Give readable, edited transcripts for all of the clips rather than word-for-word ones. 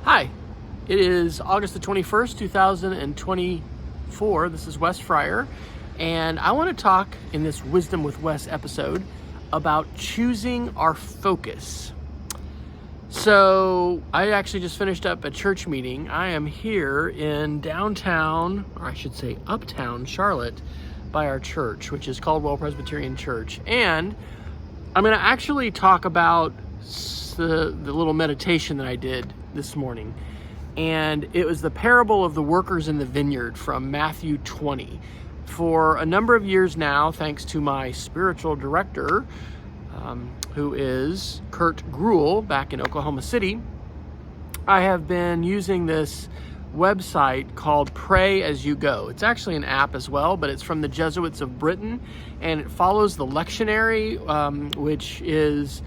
Hi, it is August the 21st, 2024. This is Wes Fryer, and I want to talk in this Wisdom with Wes episode about choosing our focus. So I actually just finished up a church meeting. I am here in downtown, or I should say uptown Charlotte, by our church, which is Caldwell Presbyterian Church. And I'm going to actually talk about the little meditation that I did this morning. And it was the parable of the workers in the vineyard from Matthew 20. For a number of years now, thanks to my spiritual director, who is Kurt Gruel back in Oklahoma City, I have been using this website called Pray As You Go. It's actually an app as well, but it's from the Jesuits of Britain, and it follows the lectionary, which is,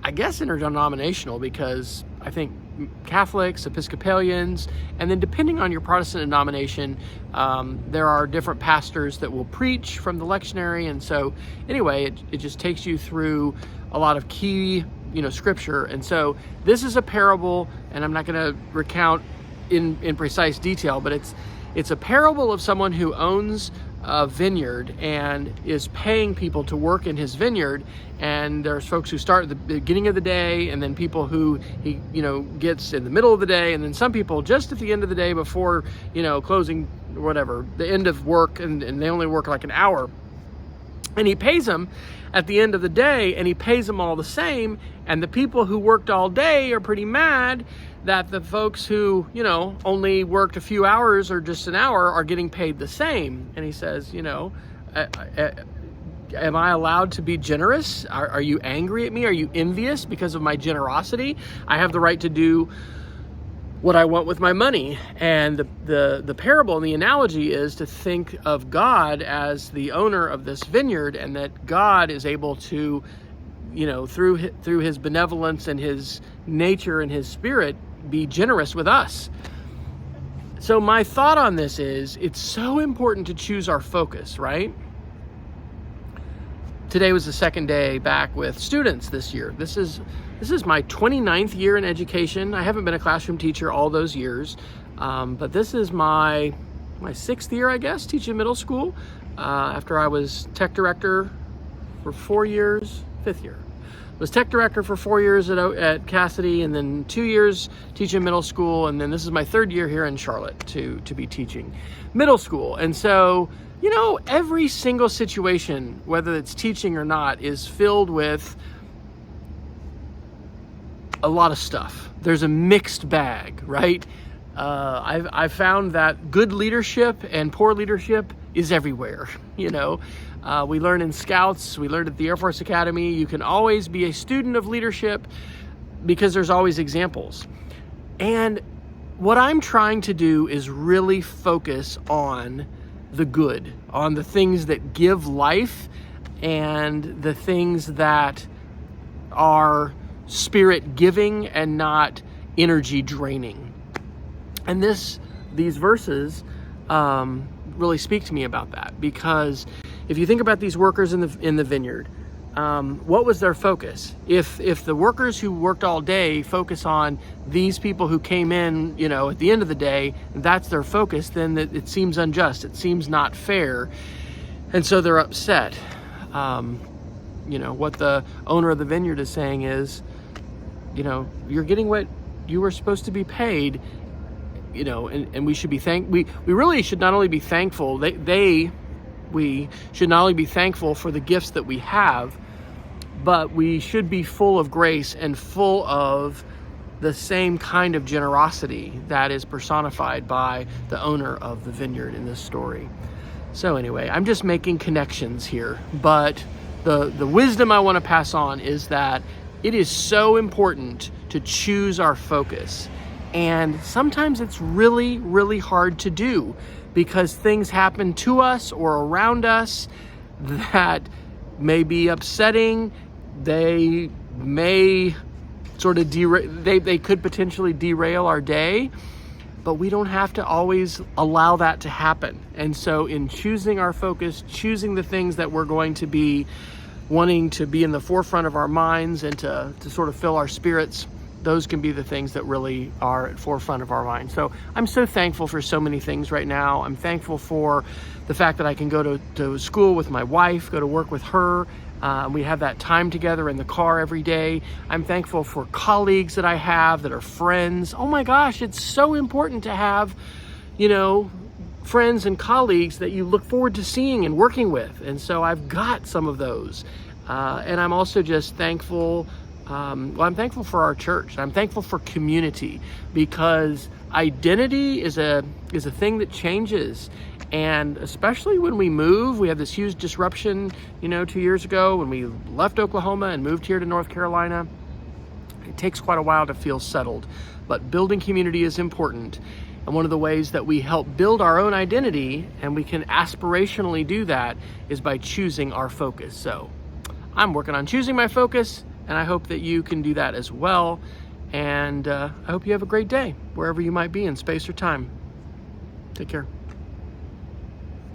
I guess, interdenominational, because I think Catholics, Episcopalians, and then depending on your Protestant denomination, there are different pastors that will preach from the lectionary. And so anyway, it just takes you through a lot of key, scripture. And so this is a parable, and I'm not going to recount in precise detail, but it's a parable of someone who owns a vineyard and is paying people to work in his vineyard. And there's folks who start at the beginning of the day, and then people who he gets in the middle of the day, and then some people just at the end of the day before closing, whatever, the end of work, and they only work like an hour. And he pays them at the end of the day, and he pays them all the same. And the people who worked all day are pretty mad that the folks who, only worked a few hours or just an hour are getting paid the same. And he says, am I allowed to be generous? Are you angry at me? Are you envious because of my generosity? I have the right to do what I want with my money. And the parable and the analogy is to think of God as the owner of this vineyard, and that God is able to, through his benevolence and his nature and his spirit, be generous with us. So my thought on this is, it's so important to choose our focus, right? Today was the second day back with students this year. This is my 29th year in education. I haven't been a classroom teacher all those years, but this is my 6th year, I guess, teaching middle school, after I was tech director for 4 years, 5th year. Was tech director for 4 years at Cassidy, and then 2 years teaching middle school, and then this is my 3rd year here in Charlotte to be teaching middle school. And so, every single situation, whether it's teaching or not, is filled with a lot of stuff. There's a mixed bag, right? I've found that good leadership and poor leadership is everywhere. We learn in Scouts, we learned at the Air Force Academy, you can always be a student of leadership because there's always examples. And what I'm trying to do is really focus on the good, on the things that give life and the things that are spirit giving and not energy draining. And these verses really speak to me about that, because if you think about these workers in the vineyard, what was their focus? If the workers who worked all day focus on these people who came in, at the end of the day, that's their focus, then it seems unjust. It seems not fair. And so they're upset. What the owner of the vineyard is saying is, you're getting what you were supposed to be paid, and we should be we really should not only be thankful, we should not only be thankful for the gifts that we have, but we should be full of grace and full of the same kind of generosity that is personified by the owner of the vineyard in this story. So anyway, I'm just making connections here, but the wisdom I want to pass on is that it is so important to choose our focus. And sometimes it's really, really hard to do, because things happen to us or around us that may be upsetting. They may sort of they could potentially derail our day, but we don't have to always allow that to happen. And so in choosing our focus, choosing the things that we're going to be wanting to be in the forefront of our minds and to sort of fill our spirits, those can be the things that really are at forefront of our mind. So I'm so thankful for so many things right now. I'm thankful for the fact that I can go to school with my wife, go to work with her. We have that time together in the car every day. I'm thankful for colleagues that I have that are friends. Oh my gosh, it's so important to have, friends and colleagues that you look forward to seeing and working with. And so I've got some of those. And I'm also just thankful. I'm thankful for our church. I'm thankful for community, because identity is a thing that changes. And especially when we move, we had this huge disruption, 2 years ago when we left Oklahoma and moved here to North Carolina. It takes quite a while to feel settled, but building community is important. And one of the ways that we help build our own identity, and we can aspirationally do that, is by choosing our focus. So I'm working on choosing my focus, and I hope that you can do that as well. And I hope you have a great day, wherever you might be in space or time. Take care.